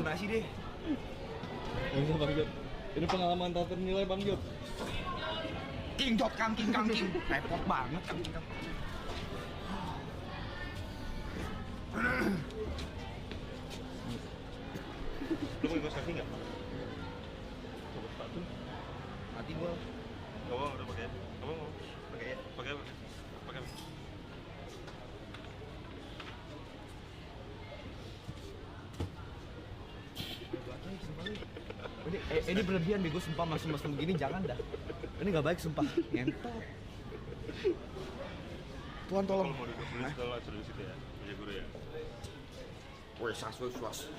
donasi deh. Nggak usah Bang Jod. Ini pengalaman tak ternilai Bang Jod. King Jod Kang King. Repot banget Kang King. Lu mau ikut kaki nggak? Coba sepatu. Mati gua. Gak mau, udah pakai. Gak mau, pakai ya, pakai. Ini berlebihan bego sumpah masuk begini jangan dah. Ini nggak baik sumpah. Ngentot. Tuhan tolong. Kalau mau duduk dulu sekolah suruh di situ ya, punya guru ya. Woi, swas.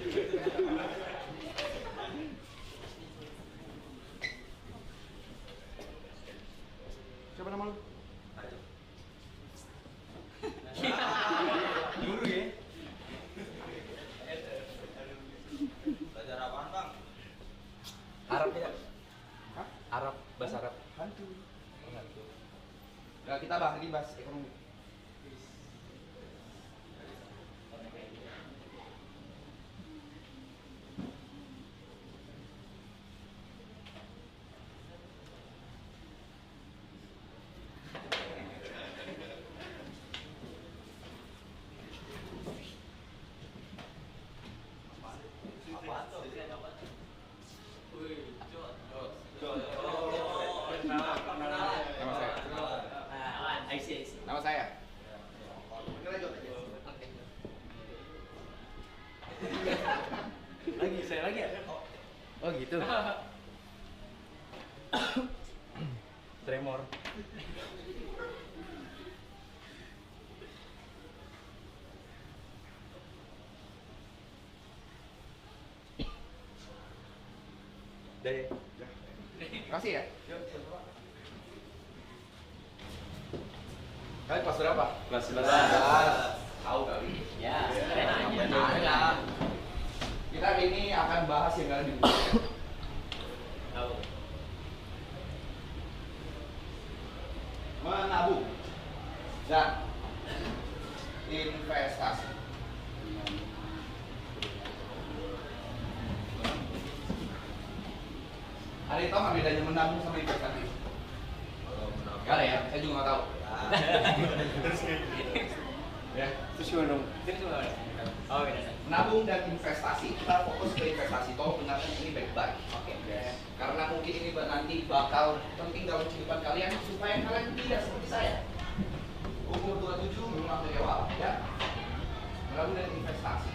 Siapa nama lu? Guru ya? Belajar apaan, Bang? Arab ya? Hah? Arab, bahasa Arab. Hantu. Nah, kita bahas lagi bahas ekonomi. Apaan tuh? Wih, Nama saya. I see. Nama saya. Ini lanjut aja. Saya lagi ya? Oh gitu. Tremor. Deh. Makasih ya. Kalian kelas berapa? Kelas 11. Tahu kali. Ya, Nah, kita hari ini akan bahas yang kalian dibutuhkan. tahu. Menabung dan investasi. Ada yang tahu nggak bedanya menabung sama investasi? Gak ada ya, saya juga nggak tahu. Ya, Terus gimana dong? Terus gimana? Oh, beda. menabung dan investasi. Kita fokus ke investasi. Tolong dengarkan ini baik-baik. Oke. Karena mungkin ini nanti bakal penting dalam kehidupan kalian supaya kalian tidak seperti saya. Umur 27 belum waktu awal, ya. Menabung dan investasi.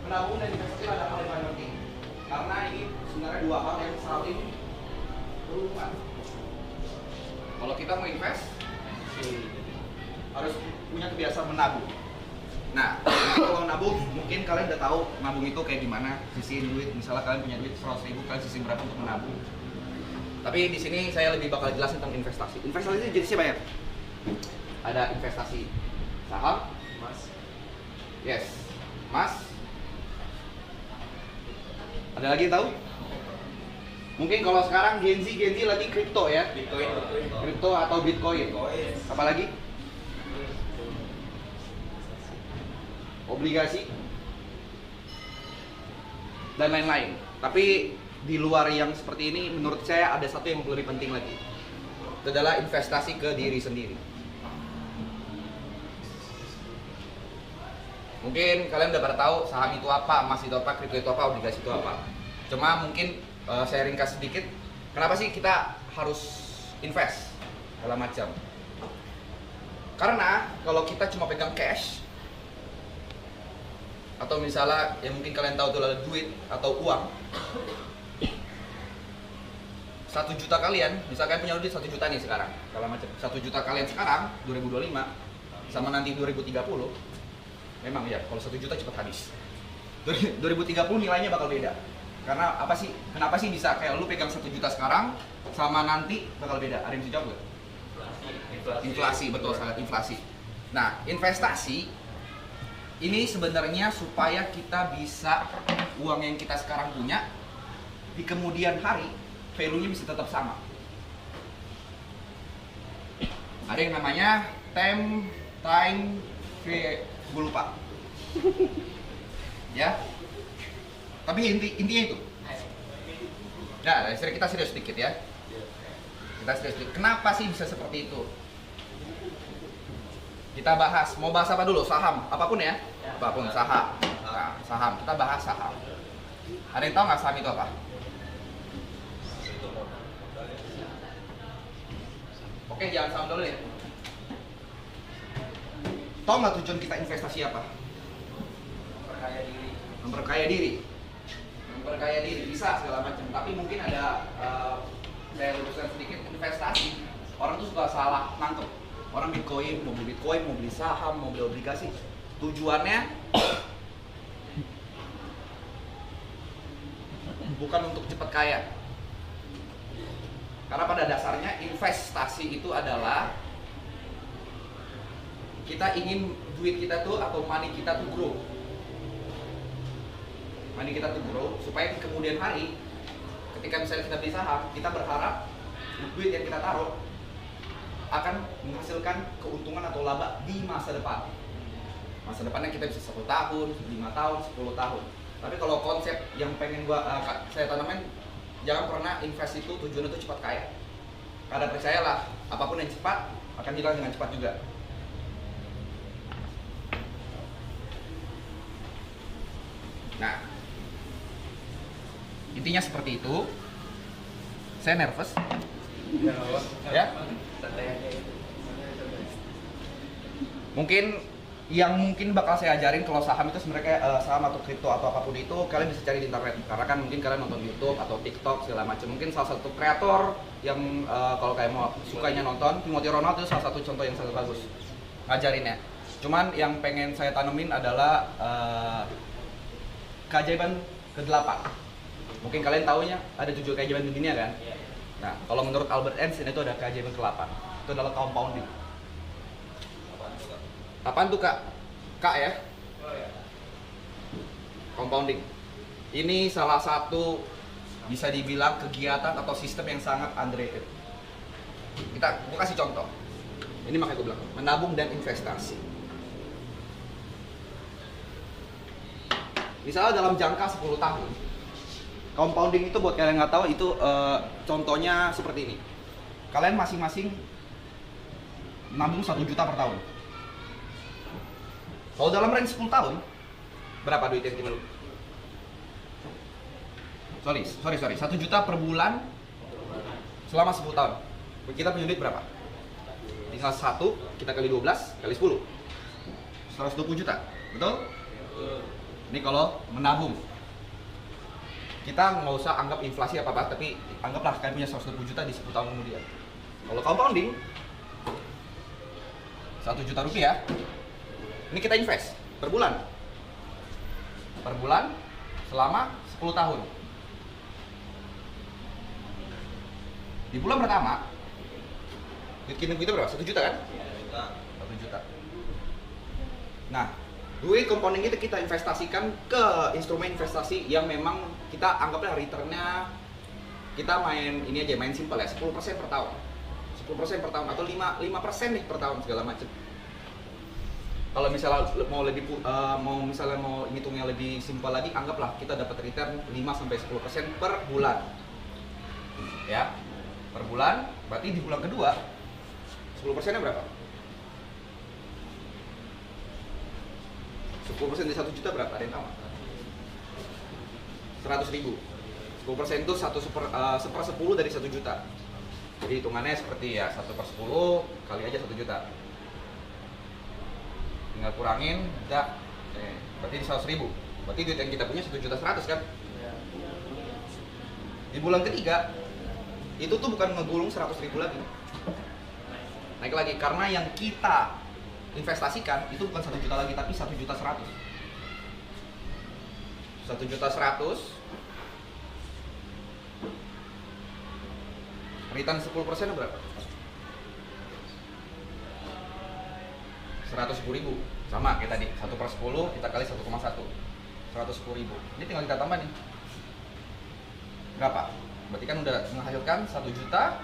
Menabung dan investasi adalah hal yang paling penting. Karena ini sebenarnya dua hal yang saling berhubungan. Kalau kita mau invest, harus punya kebiasaan menabung. Nah, kalau nabung, mungkin kalian udah tahu nabung itu kayak gimana, sisihin duit. Misalnya kalian punya duit 100.000, kalian sisihin berapa untuk menabung. Tapi di sini saya lebih bakal jelasin tentang investasi. Investasi itu jenisnya banyak. Ada investasi saham, Mas. yes, emas. Ada lagi yang tahu? Mungkin kalau sekarang Gen Z lagi kripto ya, Bitcoin. kripto atau Bitcoin. Apalagi? Obligasi dan lain-lain. Tapi di luar yang seperti ini, menurut saya ada satu yang lebih penting lagi. Itu adalah investasi ke diri sendiri. Mungkin kalian udah pada tahu saham itu apa, emas itu apa, kripto itu apa, obligasi itu apa. Cuma mungkin saya ringkas sedikit. Kenapa sih kita harus invest segala macam? Karena kalau kita cuma pegang cash, atau misalnya yang mungkin kalian tahu itu adalah duit atau uang, 1 juta kalian, misalkan punya duit 1 juta nih sekarang, kalau macam 1 juta kalian sekarang 2025 sama nanti 2030, memang ya kalau 1 juta cepat habis. 2030 nilainya bakal beda. Karena apa sih? Kenapa sih bisa kayak lu pegang 1 juta sekarang sama nanti bakal beda? Ada yang bisa jawab nggak? Inflasi, betul sangat inflasi. Nah, investasi ini sebenarnya supaya kita bisa uang yang kita sekarang punya di kemudian hari value-nya bisa tetap sama. Ada yang namanya time gue lupa. Ya. Tapi intinya itu. Nah, kita serius sedikit ya. Kita serius sedikit. Kenapa sih bisa seperti itu? Kita bahas. Mau bahas apa dulu? Saham, apapun ya. Apapun saham. Nah, saham. Kita bahas saham. Ada yang tahu nggak saham itu apa? Oke, jangan saham dulu ya. Tahu nggak tujuan kita investasi apa? Memperkaya diri bisa segala macam, tapi mungkin ada saya luruskan sedikit, investasi orang tuh suka salah nangkep. Orang Bitcoin, mau beli saham, mau beli obligasi, tujuannya bukan untuk cepat kaya, karena pada dasarnya investasi itu adalah kita ingin duit kita tuh atau money kita tuh grow. Money kita tuh grow supaya di kemudian hari ketika misalnya kita beli saham, kita berharap duit yang kita taruh akan menghasilkan keuntungan atau laba di masa depan. Masa depannya kita bisa 1 tahun, 5 tahun, 10 tahun. Tapi kalau konsep yang pengen saya tanamin, jangan pernah invest itu tujuannya itu cepat kaya. Karena percayalah, apapun yang cepat akan hilang dengan cepat juga. Nah, intinya seperti itu. Saya nervous. Ya. Mungkin bakal saya ajarin kalau saham itu sebenarnya saham atau kripto atau apapun itu kalian bisa cari di internet, karena kan mungkin kalian nonton YouTube atau TikTok segala macam. Mungkin salah satu kreator yang kalau kalian mau sukanya nonton, Timothy Ronald itu salah satu contoh yang sangat bagus ngajarinnya. Cuman yang pengen saya tanemin adalah keajaiban ke-8. Mungkin kalian taunya ada 7 keajaiban di dunia kan? Nah, kalau menurut Albert Einstein itu ada keajaiban ke-8. Itu adalah compounding. Apaan tuh Kak? Kak ya? Compounding. Ini salah satu bisa dibilang kegiatan atau sistem yang sangat underrated. Gua kasih contoh. Ini makanya gue bilang, menabung dan investasi. Misalnya dalam jangka 10 tahun, compounding itu buat kalian nggak tahu itu contohnya seperti ini. Kalian masing-masing nabung 1 juta per tahun. Kalau dalam range 10 tahun, berapa duit yang kita lu? Sorry, 1 juta per bulan selama 10 tahun. Kita punya duit berapa? Tinggal 1, kita kali 12, kali 10. 120 juta, betul? Ini kalau menabung. Kita nggak usah anggap inflasi apa-apa, tapi anggaplah kalian punya 120 juta di 10 tahun kemudian. Kalau compounding, 1 juta rupiah, ini kita invest per bulan. Per bulan selama 10 tahun. Di bulan pertama, duit kita berapa? 1 juta kan? 1 juta. Nah, duit compounding itu kita investasikan ke instrumen investasi yang memang kita anggaplah returnnya, kita main ini aja, main simpel ya, 10% per tahun. 10% per tahun atau 5% nih per tahun segala macam. Kalau misalnya mau ngitungnya lebih simpel lagi, anggaplah kita dapat return 5-10% per bulan. Ya. Per bulan, berarti di bulan kedua 10%-nya berapa? 10% dari 1 juta berapa? Ada yang tahu? 100.000. 10% itu 1/10 dari 1 juta. Jadi hitungannya seperti ya 1/10 kali aja 1 juta. Tinggal kurangin, udah. Berarti 100.000. Berarti duit yang kita punya 1.100.000 kan? Di bulan ketiga itu tuh bukan ngegulung 100.000 lagi. Naik lagi karena yang kita investasikan itu bukan 1 juta lagi, tapi 1.100.000. 1.100.000 return 10% berapa? 110.000. Sama kayak tadi, 1/10 kita kali 1,1. 110.000. Ini tinggal kita tambah nih. Berapa? Berarti kan udah menghasilkan 1 juta.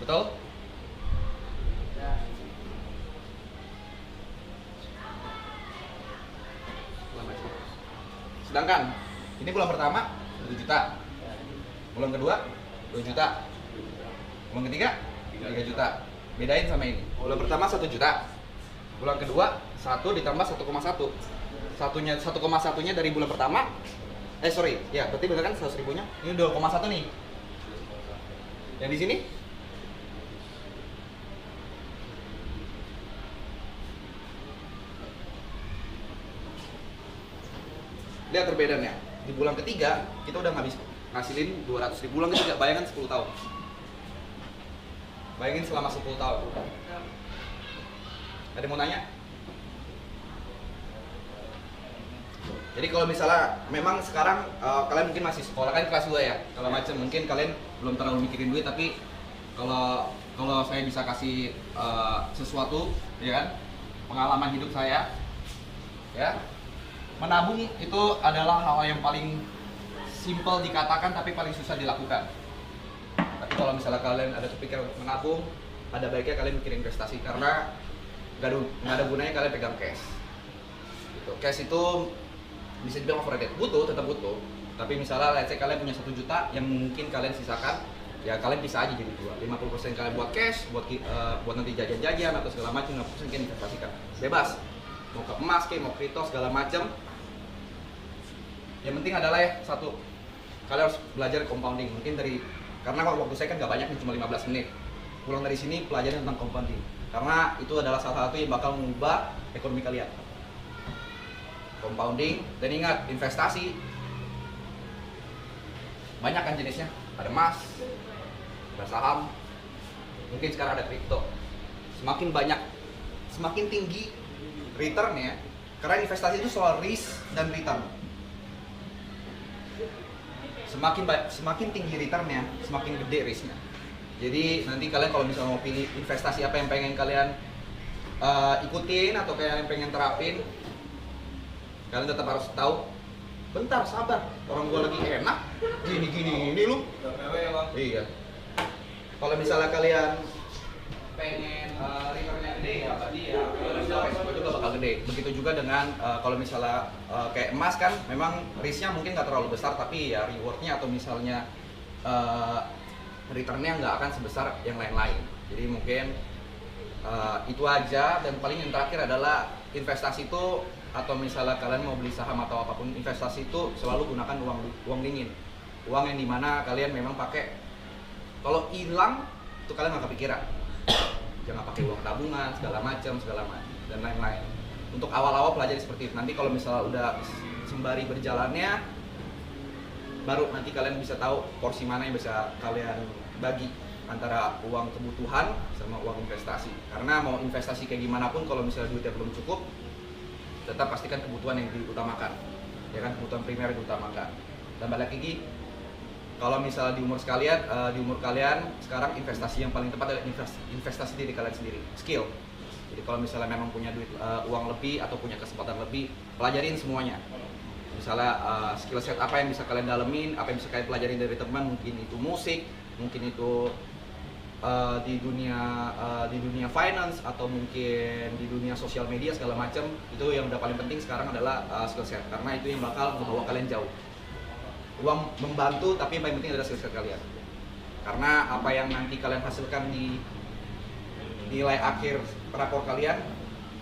Betul? Sedangkan ini bulan pertama 1 juta. Bulan kedua 2 juta. Bulan ketiga 3 juta. Bedain sama ini. Bulan pertama 1 juta. Bulan kedua 1 ditambah 1,1. Satunya 1,1-nya dari bulan pertama. Ya, berarti bener kan 100 ribunya? Ini 2,1 nih. Yang di sini lihat perbedaannya. Di bulan ketiga kita udah ngasilin 200 ribu. Bulan ketiga, bayangkan 10 tahun. Bayangin selama 10 tahun. Ada yang mau nanya? Jadi kalau misalnya memang sekarang kalian mungkin masih sekolah kan kelas 2 ya, kalau macam mungkin kalian belum terlalu mikirin duit, tapi kalau saya bisa kasih sesuatu, ya kan, pengalaman hidup saya, ya, menabung itu adalah hal yang paling simple dikatakan tapi paling susah dilakukan. Tapi kalau misalnya kalian ada kepikiran untuk menabung, ada baiknya kalian mikirin investasi karena nggak ada gunanya kalian pegang cash. Gitu. Cash itu bisa dibilang overrated, tetap butuh. Tapi misalnya let's say kalian punya 1 juta yang mungkin kalian sisakan, ya kalian bisa aja jadi 50% kalian buat cash, buat nanti jajan-jajan atau segala macam, 50% kalian investasikan. Bebas. Mau ke emas, mau kripto segala macam. Yang penting adalah ya satu, kalian harus belajar compounding. Mungkin karena waktu saya kan gak banyak, cuma 15 menit. Pulang dari sini pelajarin tentang compounding. Karena itu adalah salah satu yang bakal mengubah ekonomi kalian. Compounding, dan ingat investasi banyak kan jenisnya, ada emas, ada saham, mungkin sekarang ada kripto. Semakin tinggi returnnya, karena investasi itu soal risk dan return. Semakin tinggi returnnya, semakin gede risknya. Jadi nanti kalian kalau misalnya mau pilih investasi apa yang pengen kalian ikutin atau kalian pengen terapin, kalian tetap harus tahu, bentar sabar, orang gua lagi enak, gini ini lu. Iya. Kalau misalnya kalian pengen returnnya gede, ya berarti ya resiko juga bakal gede. Begitu juga dengan kalau misalnya kayak emas kan, memang risknya mungkin nggak terlalu besar, tapi ya rewardnya atau misalnya returnnya nggak akan sebesar yang lain-lain. Jadi mungkin itu aja. Dan paling yang terakhir adalah investasi itu, atau misalnya kalian mau beli saham atau apapun investasi itu, selalu gunakan uang dingin, uang yang dimana kalian memang pakai, kalau hilang itu kalian nggak kepikiran. Jangan pakai uang tabungan segala macam dan lain-lain. Untuk awal-awal pelajari seperti itu. Nanti kalau misalnya udah sembari berjalannya, baru nanti kalian bisa tahu porsi mana yang bisa kalian bagi antara uang kebutuhan sama uang investasi. Karena mau investasi kayak gimana pun, kalau misalnya duitnya belum cukup, tetap pastikan kebutuhan yang diutamakan, ya kan, kebutuhan primer yang diutamakan. Dan balik lagi, kalau misalnya di umur kalian sekarang, investasi yang paling tepat adalah investasi diri kalian sendiri, skill. Jadi kalau misalnya memang punya duit, uang lebih atau punya kesempatan lebih, pelajarin semuanya. Misalnya skill set apa yang bisa kalian dalemin, apa yang bisa kalian pelajarin dari teman, mungkin itu musik, mungkin itu di dunia finance, atau mungkin di dunia sosial media segala macam. Itu yang udah paling penting sekarang adalah skill set, karena itu yang bakal membawa kalian jauh. Uang membantu, tapi yang paling penting adalah skill set kalian. Karena apa yang nanti kalian hasilkan di nilai akhir rapor kalian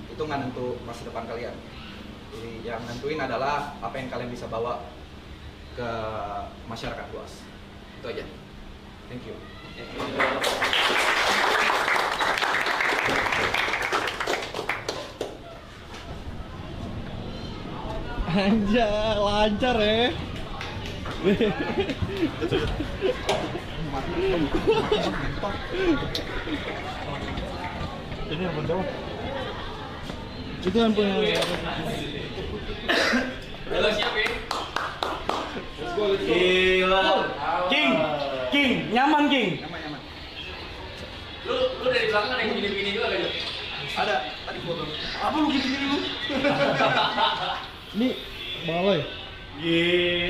itu nggak nentu masa depan kalian. Jadi yang nentuin adalah apa yang kalian bisa bawa ke masyarakat luas. Itu aja. Thank you. Anjay, lancar ya. Ini yang jauh. Itu yang punya. Halo, siap ya? Gila. King, nyaman King. Nyaman. Lu dari belakang ada yang begini-begini juga kan? Ada tadi foto. Apa lu gini-gini lu? Ini balai. Gila.